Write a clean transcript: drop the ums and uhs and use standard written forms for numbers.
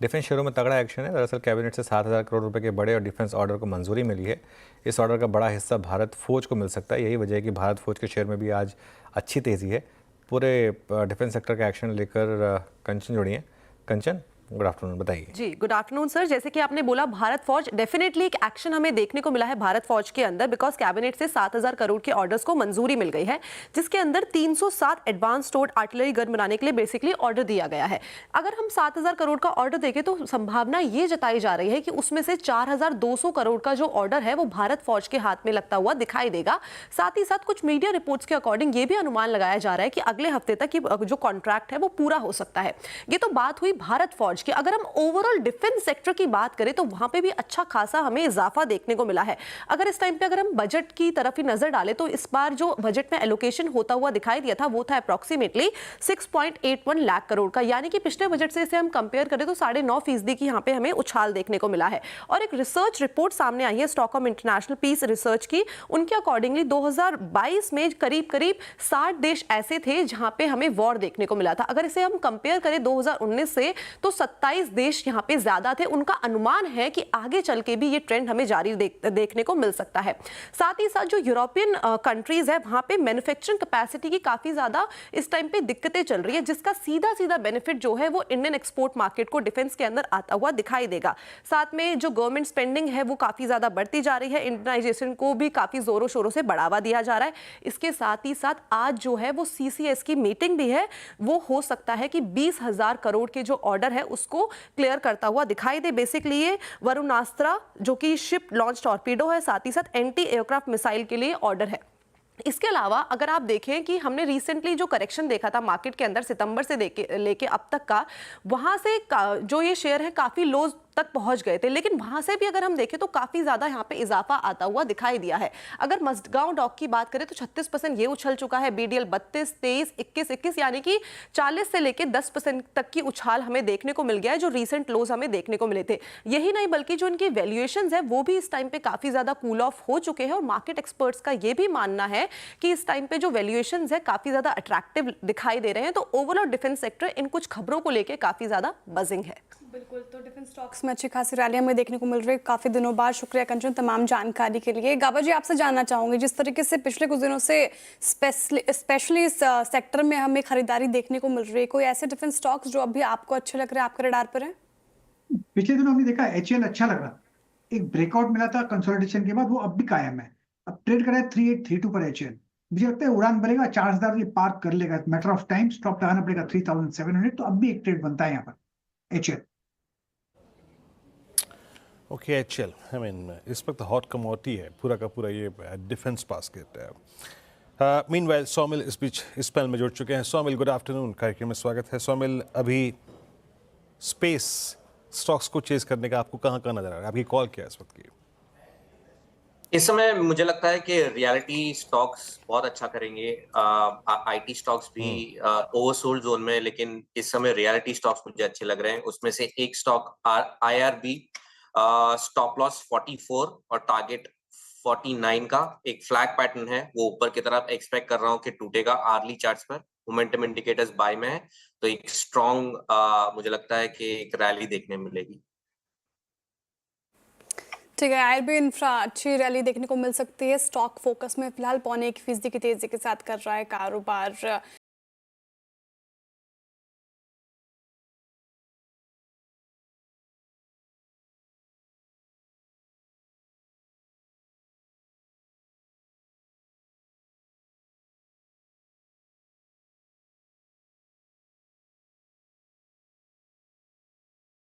Defence शेयरों में तगड़ा एक्शन है। दरअसल कैबिनेट से 7,000 करोड़ रुपए के बड़े और डिफेंस ऑर्डर को मंजूरी मिली है। इस ऑर्डर का बड़ा हिस्सा भारत फौज को मिल सकता है। यही वजह है कि भारत फौज के शेयर में भी आज अच्छी तेज़ी है। पूरे डिफेंस सेक्टर का एक्शन लेकर कंचन जुड़ी हैं। कंचन, गुड आफ्टरनून, बताइए। जी, गुड आफ्टरनून सर। जैसे कि आपने बोला, भारत फौज डेफिनेटली एक एक्शन हमें देखने को मिला है भारत फौज के अंदर, बिकॉज कैबिनेट से 7,000 करोड़ के ऑर्डर्स को मंजूरी मिल गई है, जिसके अंदर 307 एडवांस टोड आर्टिलरी गन बनाने के लिए बेसिकली ऑर्डर दिया गया है। अगर हम 7,000 करोड़ का ऑर्डर देखें तो संभावना ये जताई जा रही है कि उसमें से 4,200 करोड़ का जो ऑर्डर है वो भारत फौज के हाथ में लगता हुआ दिखाई देगा। साथ ही साथ कुछ मीडिया रिपोर्ट्स के अकॉर्डिंग ये भी अनुमान लगाया जा रहा है कि अगले हफ्ते तक जो कॉन्ट्रैक्ट है वो पूरा हो सकता है। ये तो बात हुई भारत फौज की। अगर हम ओवरऑल डिफेंस सेक्टर की बात करें तो वहां पे भी अच्छा खासा हमें इजाफा देखने को मिला है। अगर इस टाइम पे अगर हम बजट की तरफ ही नजर डालें तो इस बार जो बजट में एलोकेशन होता हुआ दिखाई दिया था वो था अप्रोक्सीमेटली 6.81 लाख करोड़ का, यानी कि पिछले बजट से इसे हम कंपेयर करें तो 9.5% की यहाँ पे हमें उछाल देखने को मिला है। और एक रिसर्च रिपोर्ट सामने आई है स्टॉकहोम इंटरनेशनल पीस रिसर्च की। उनके अकॉर्डिंगली 2022 में करीब करीब 60 देश ऐसे थे जहां पे हमें वॉर देखने को मिला था। अगर इसे हम कंपेयर करें 2019 से तो 27 देश यहाँ पे ज्यादा थे। उनका अनुमान है कि आगे चल के भी ये ट्रेंड हमें जारी देखने को मिल सकता है। साथ ही साथ जो यूरोपियन कंट्रीज है वहां पे मैन्युफैक्चरिंग कैपेसिटी की काफी ज्यादा इस टाइम पे दिक्कतें चल रही है, जिसका सीधा सीधा बेनिफिट जो है वो इंडियन एक्सपोर्ट मार्केट को डिफेंस के अंदर आता हुआ दिखाई देगा। साथ में जो गवर्नमेंट स्पेंडिंग है वो काफी ज्यादा बढ़ती जा रही है। इंडियनाइजेशन को भी काफी जोरों शोरों से बढ़ावा दिया जा रहा है। इसके साथ ही साथ आज जो है वो सीसीएस की मीटिंग भी है। वो हो सकता है कि 20,000 करोड़ के जो ऑर्डर है उसको क्लियर करता हुआ दिखाई दे। बेसिकली ये वरुणास्त्र जो कि शिप लॉन्च टॉर्पीडो है, साथ ही साथ एंटी एयरक्राफ्ट मिसाइल के लिए ऑर्डर है। इसके अलावा अगर आप देखें कि हमने रिसेंटली जो करेक्शन देखा था मार्केट के अंदर सितंबर से लेके अब तक का, वहां से जो ये शेयर है काफी लो तक पहुंच गए थे, लेकिन वहां से भी अगर हम देखें तो काफी ज्यादा यहाँ पे इजाफा आता हुआ दिखाई दिया है। अगर मस्टगांव डॉक की बात करें तो 36% ये उछल चुका है। बीडीएल 32, 23, 21, यानी कि 40 से लेकर 10% तक की उछाल हमें देखने को मिल गया है, जो रीसेंट लोज हमें देखने को मिले थे। यही नहीं बल्कि जो इनकी वैल्यूएशंस है वो भी इस टाइम पे काफी ज्यादा कूल ऑफ हो चुके हैं। और मार्केट एक्सपर्ट्स का ये भी मानना है कि इस टाइम पे जो वैल्यूएशंस है काफी ज्यादा अट्रैक्टिव दिखाई दे रहे हैं। तो ओवरऑल डिफेंस सेक्टर इन कुछ खबरों को लेकर काफी ज्यादा बजिंग है। बिल्कुल, तो डिफेंस स्टॉक्स में अच्छी खासी रैली हमें देखने को मिल रही है काफ़ी दिनों बाद। शुक्रिया कंचन तमाम जानकारी के लिए। गाबा जी, आपसे जानना चाहूंगी, जिस तरीके से पिछले कुछ दिनों से स्पेशली इस सेक्टर में हमें खरीदारी देखने को मिल रही है, कोई ऐसे डिफेंस स्टॉक्स जो अभी आपको अच्छे लग रहे हैं, आपके रडार पर है? पिछले दिनों हमने देखा एचएल अच्छा लग रहा, एक ब्रेकआउट मिला था कंसोलिडेशन के बाद, वो अब भी कायम है। अब ट्रेड कर रहा है 3832 पर एचएल। मुझे लगता है उड़ान भरेगा, 4,000 ये पार कर लेगा, मैटर ऑफ टाइम। स्टॉप लगाना पड़ेगा 3,700, तो अब भी एक ट्रेड बनता है यहाँ पर HL. Okay, HL I mean इस वक्त हॉट कमोडिटी है पूरा का पूरा ये डिफेंस बास्केट है। मीनवाइल सौमिल इस बीच इस पैनल में जुड़ चुके हैं। सौमिल, गुड आफ्टरनून, कार्यक्रम में स्वागत है। सौमिल, अभी स्पेस स्टॉक्स को चेज करने का आपको कहाँ नजर आ रहा है? आपकी कॉल क्या है इस वक्त की? इस समय मुझे लगता है कि रियलिटी स्टॉक्स बहुत अच्छा करेंगे। आईटी स्टॉक्स भी ओवरसोल्ड जोन में, लेकिन इस समय रियलिटी स्टॉक्स मुझे अच्छे लग रहे हैं। उसमें से एक स्टॉक आईआरबी, स्टॉप लॉस 44 और टारगेट 49 का एक फ्लैग पैटर्न है, वो ऊपर की तरफ एक्सपेक्ट कर रहा हूँ कि टूटेगा। आर्ली चार्ट्स पर मोमेंटम इंडिकेटर्स बाय में है, तो एक स्ट्रॉन्ग मुझे लगता है कि एक रैली देखने मिलेगी। ठीक है, आईआरबी इंफ्रा अच्छी रैली देखने को मिल सकती है। स्टॉक फोकस में फिलहाल 0.25% की तेजी के साथ कर रहा है कारोबार।